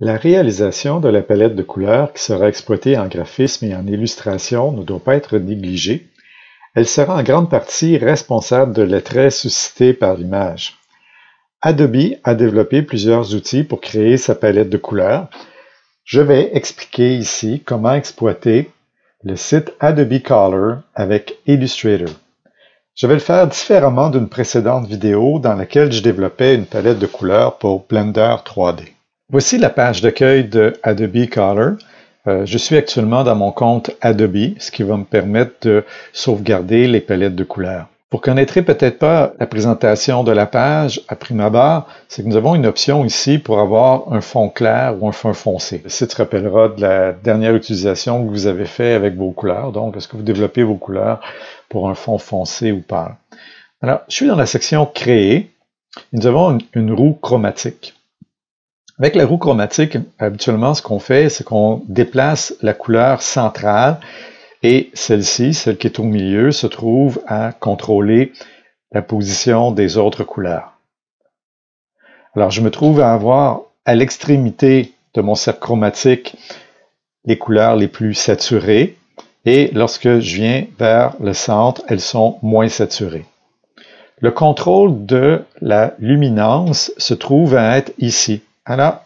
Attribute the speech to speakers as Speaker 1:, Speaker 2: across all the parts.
Speaker 1: La réalisation de la palette de couleurs qui sera exploitée en graphisme et en illustration ne doit pas être négligée. Elle sera en grande partie responsable de l'attrait suscité par l'image. Adobe a développé plusieurs outils pour créer sa palette de couleurs. Je vais expliquer ici comment exploiter le site Adobe Color avec Illustrator. Je vais le faire différemment d'une précédente vidéo dans laquelle je développais une palette de couleurs pour Blender 3D. Voici la page d'accueil de Adobe Color. Je suis actuellement dans mon compte Adobe, ce qui va me permettre de sauvegarder les palettes de couleurs. Vous ne connaîtrez peut-être pas la présentation de la page à prime abord, c'est que nous avons une option ici pour avoir un fond clair ou un fond foncé. Le site se rappellera de la dernière utilisation que vous avez fait avec vos couleurs. Donc, est-ce que vous développez vos couleurs pour un fond foncé ou pâle? Alors, je suis dans la section Créer. Nous avons une roue chromatique. Avec la roue chromatique, habituellement, ce qu'on fait, c'est qu'on déplace la couleur centrale et celle-ci, celle qui est au milieu, se trouve à contrôler la position des autres couleurs. Alors, je me trouve à avoir à l'extrémité de mon cercle chromatique les couleurs les plus saturées et lorsque je viens vers le centre, elles sont moins saturées. Le contrôle de la luminance se trouve à être ici. Alors,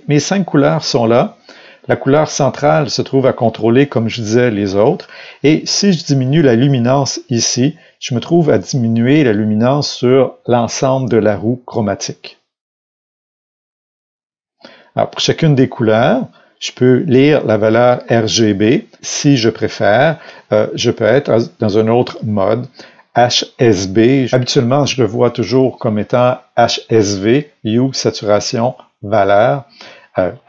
Speaker 1: mes 5 couleurs sont là. La couleur centrale se trouve à contrôler, comme je disais, les autres. Et si je diminue la luminance ici, je me trouve à diminuer la luminance sur l'ensemble de la roue chromatique. Alors, pour chacune des couleurs, je peux lire la valeur RGB. Si je préfère, je peux être dans un autre mode. HSB, habituellement, je le vois toujours comme étant HSV, Hue, saturation, valeur,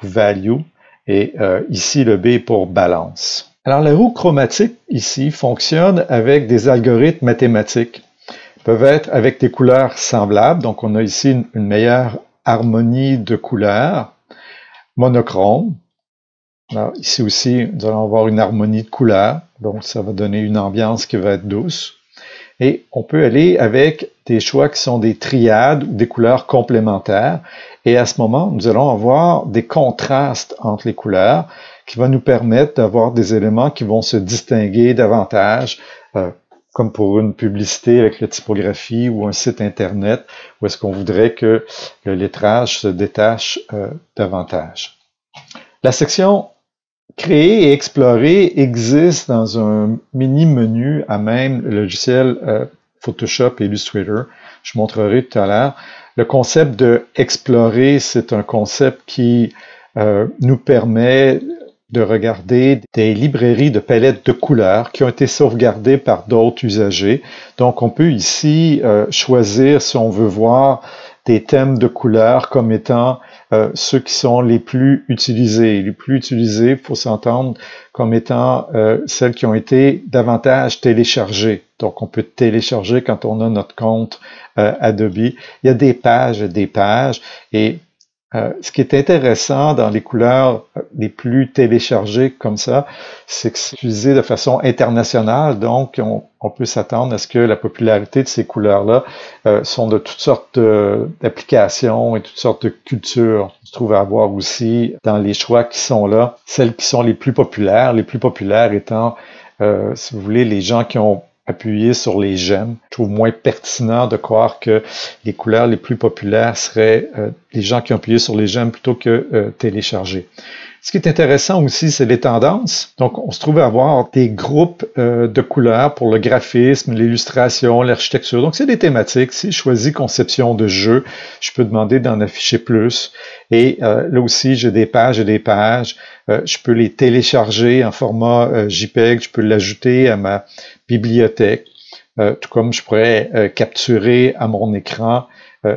Speaker 1: value, et ici le B pour balance. Alors la roue chromatique ici fonctionne avec des algorithmes mathématiques. Ils peuvent être avec des couleurs semblables, donc on a ici une meilleure harmonie de couleurs, monochrome. Alors ici aussi, nous allons avoir une harmonie de couleurs, donc ça va donner une ambiance qui va être douce. Et on peut aller avec des choix qui sont des triades ou des couleurs complémentaires. Et à ce moment, nous allons avoir des contrastes entre les couleurs qui vont nous permettre d'avoir des éléments qui vont se distinguer davantage, comme pour une publicité avec la typographie ou un site Internet, où est-ce qu'on voudrait que le lettrage se détache davantage. La section Créer et explorer existe dans un mini-menu à même le logiciel Photoshop et Illustrator. Je montrerai tout à l'heure. Le concept de explorer, c'est un concept qui nous permet de regarder des librairies de palettes de couleurs qui ont été sauvegardées par d'autres usagers. Donc, on peut ici choisir si on veut voir des thèmes de couleurs comme étant ceux qui sont les plus utilisés. Les plus utilisés, il faut s'entendre comme étant celles qui ont été davantage téléchargées. Donc, on peut télécharger quand on a notre compte Adobe. Il y a des pages et ce qui est intéressant dans les couleurs les plus téléchargées comme ça, c'est que c'est utilisé de façon internationale, donc on peut s'attendre à ce que la popularité de ces couleurs-là sont de toutes sortes d'applications et toutes sortes de cultures. On se trouve à avoir aussi dans les choix qui sont là, celles qui sont les plus populaires étant, si vous voulez, les gens qui ont appuyé sur les j'aime. Je trouve moins pertinent de croire que les couleurs les plus populaires seraient les gens qui ont appuyé sur les j'aime plutôt que télécharger. Ce qui est intéressant aussi, c'est les tendances. Donc, on se trouve à avoir des groupes de couleurs pour le graphisme, l'illustration, l'architecture. Donc, c'est des thématiques. Si je choisis conception de jeu, je peux demander d'en afficher plus. Et là aussi, j'ai des pages et des pages. Je peux les télécharger en format JPEG. Je peux l'ajouter à ma bibliothèque. Tout comme je pourrais capturer à mon écran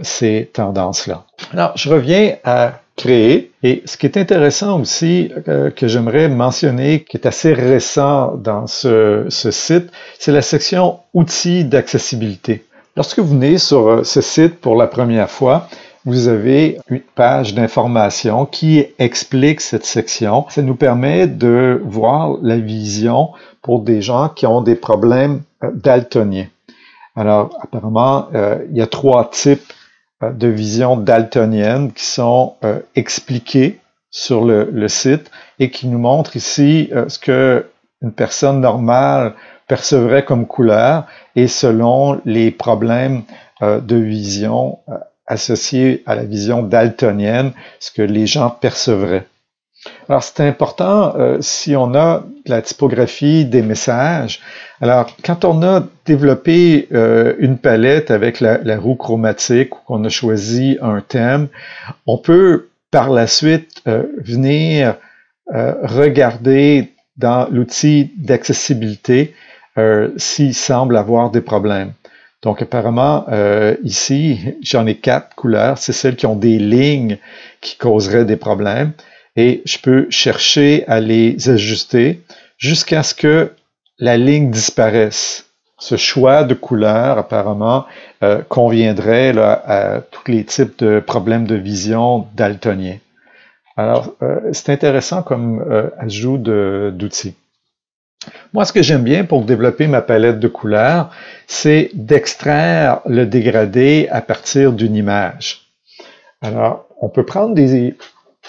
Speaker 1: ces tendances-là. Alors, je reviens à créer. Et ce qui est intéressant aussi, que j'aimerais mentionner, qui est assez récent dans ce site, c'est la section outils d'accessibilité. Lorsque vous venez sur ce site pour la première fois, vous avez une page d'information qui explique cette section. Ça nous permet de voir la vision pour des gens qui ont des problèmes daltoniens. Alors, apparemment, il y a 3 types de vision daltonienne qui sont expliquées sur le site et qui nous montre ici ce que une personne normale percevrait comme couleur et selon les problèmes de vision associés à la vision daltonienne, ce que les gens percevraient. Alors, c'est important si on a la typographie des messages. Alors, quand on a développé une palette avec la roue chromatique ou qu'on a choisi un thème, on peut par la suite venir regarder dans l'outil d'accessibilité s'il semble avoir des problèmes. Donc, apparemment, ici, j'en ai 4 couleurs. C'est celles qui ont des lignes qui causeraient des problèmes. Et je peux chercher à les ajuster jusqu'à ce que la ligne disparaisse. Ce choix de couleur, apparemment, conviendrait là, à tous les types de problèmes de vision daltoniens. Alors, c'est intéressant comme ajout d'outils. Moi, ce que j'aime bien pour développer ma palette de couleurs, c'est d'extraire le dégradé à partir d'une image. Alors, on peut prendre des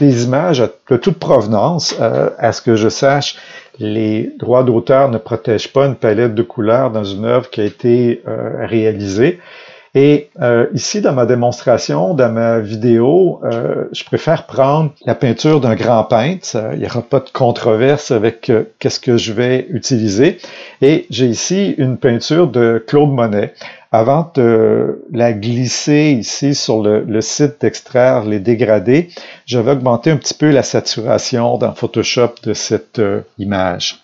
Speaker 1: images de toute provenance. À ce que je sache, les droits d'auteur ne protègent pas une palette de couleurs dans une œuvre qui a été réalisée. Et ici, dans ma démonstration, dans ma vidéo, je préfère prendre la peinture d'un grand peintre. Il n'y aura pas de controverse avec qu'est-ce que je vais utiliser. Et j'ai ici une peinture de Claude Monet. Avant de la glisser ici sur le site d'extraire les dégradés, je vais augmenter un petit peu la saturation dans Photoshop de cette image.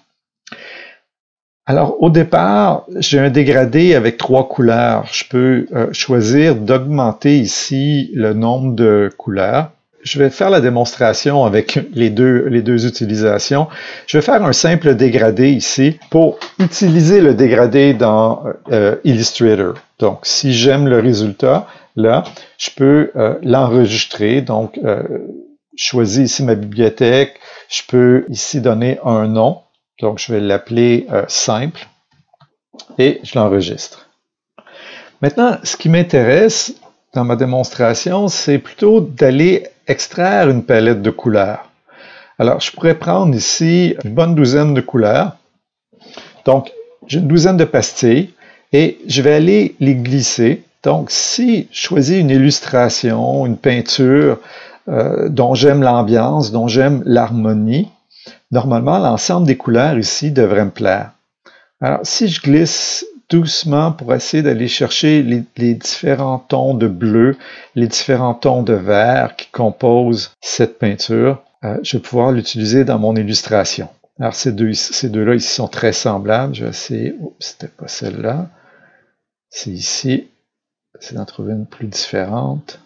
Speaker 1: Alors, au départ, j'ai un dégradé avec 3 couleurs. Je peux choisir d'augmenter ici le nombre de couleurs. Je vais faire la démonstration avec les deux utilisations. Je vais faire un simple dégradé ici pour utiliser le dégradé dans Illustrator. Donc, si j'aime le résultat, là, je peux l'enregistrer. Donc, je choisis ici ma bibliothèque. Je peux ici donner un nom. Donc, je vais l'appeler simple et je l'enregistre. Maintenant, ce qui m'intéresse dans ma démonstration, c'est plutôt d'aller extraire une palette de couleurs. Alors, je pourrais prendre ici une bonne douzaine de couleurs. Donc, j'ai une douzaine de pastilles et je vais aller les glisser. Donc, si je choisis une illustration, une peinture dont j'aime l'ambiance, dont j'aime l'harmonie, normalement, l'ensemble des couleurs ici devrait me plaire. Alors, si je glisse doucement pour essayer d'aller chercher les différents tons de bleu, les différents tons de vert qui composent cette peinture, je vais pouvoir l'utiliser dans mon illustration. Alors, ces deux-là ici sont très semblables. Je vais essayer, c'était pas celle-là. C'est ici. J'essaie d'en trouver une plus différente.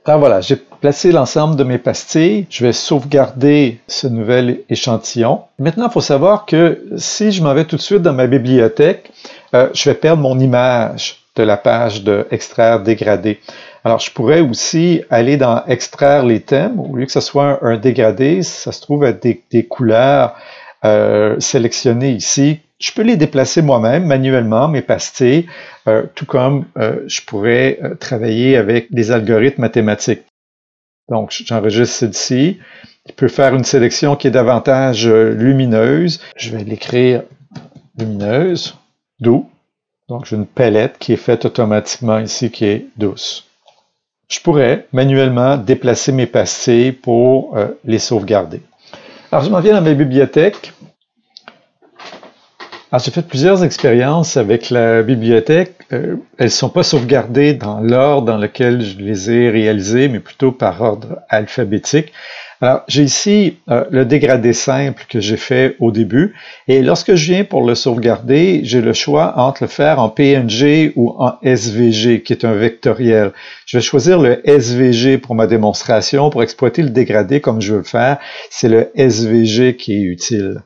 Speaker 1: Alors voilà, j'ai placé l'ensemble de mes pastilles. Je vais sauvegarder ce nouvel échantillon. Maintenant, il faut savoir que si je m'en vais tout de suite dans ma bibliothèque, je vais perdre mon image de la page de extraire dégradé. Alors, je pourrais aussi aller dans extraire les thèmes. Au lieu que ce soit un dégradé, ça se trouve être des couleurs sélectionnées ici. Je peux les déplacer moi-même manuellement, mes pastilles, tout comme je pourrais travailler avec des algorithmes mathématiques. Donc, j'enregistre celle-ci. Je peux faire une sélection qui est davantage lumineuse. Je vais l'écrire lumineuse, doux. Donc, j'ai une palette qui est faite automatiquement ici, qui est douce. Je pourrais manuellement déplacer mes pastilles pour les sauvegarder. Alors, je m'en viens dans ma bibliothèque. Alors, j'ai fait plusieurs expériences avec la bibliothèque. Elles ne sont pas sauvegardées dans l'ordre dans lequel je les ai réalisées, mais plutôt par ordre alphabétique. Alors, j'ai ici le dégradé simple que j'ai fait au début. Et lorsque je viens pour le sauvegarder, j'ai le choix entre le faire en PNG ou en SVG, qui est un vectoriel. Je vais choisir le SVG pour ma démonstration. Pour exploiter le dégradé comme je veux le faire, c'est le SVG qui est utile.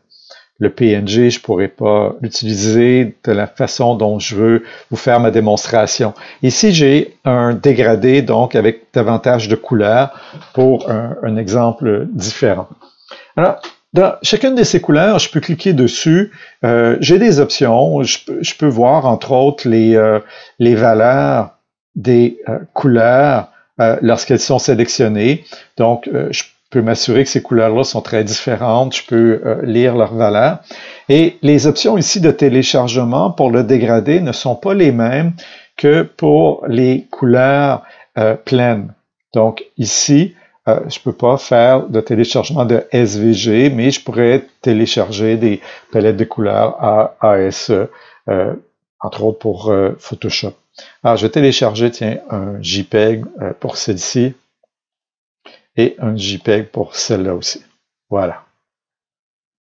Speaker 1: le PNG, je pourrais pas l'utiliser de la façon dont je veux vous faire ma démonstration. Ici, j'ai un dégradé, donc avec davantage de couleurs pour un exemple différent. Alors, dans chacune de ces couleurs, je peux cliquer dessus. J'ai des options. Je peux voir, entre autres, les valeurs des couleurs lorsqu'elles sont sélectionnées. Donc, je peux m'assurer que ces couleurs-là sont très différentes. Je peux lire leurs valeurs. Et les options ici de téléchargement pour le dégradé ne sont pas les mêmes que pour les couleurs pleines. Donc, ici, je ne peux pas faire de téléchargement de SVG, mais je pourrais télécharger des palettes de couleurs ASE, entre autres pour Photoshop. Alors, je vais télécharger, tiens, un JPEG pour celle-ci et un JPEG pour celle-là aussi. Voilà.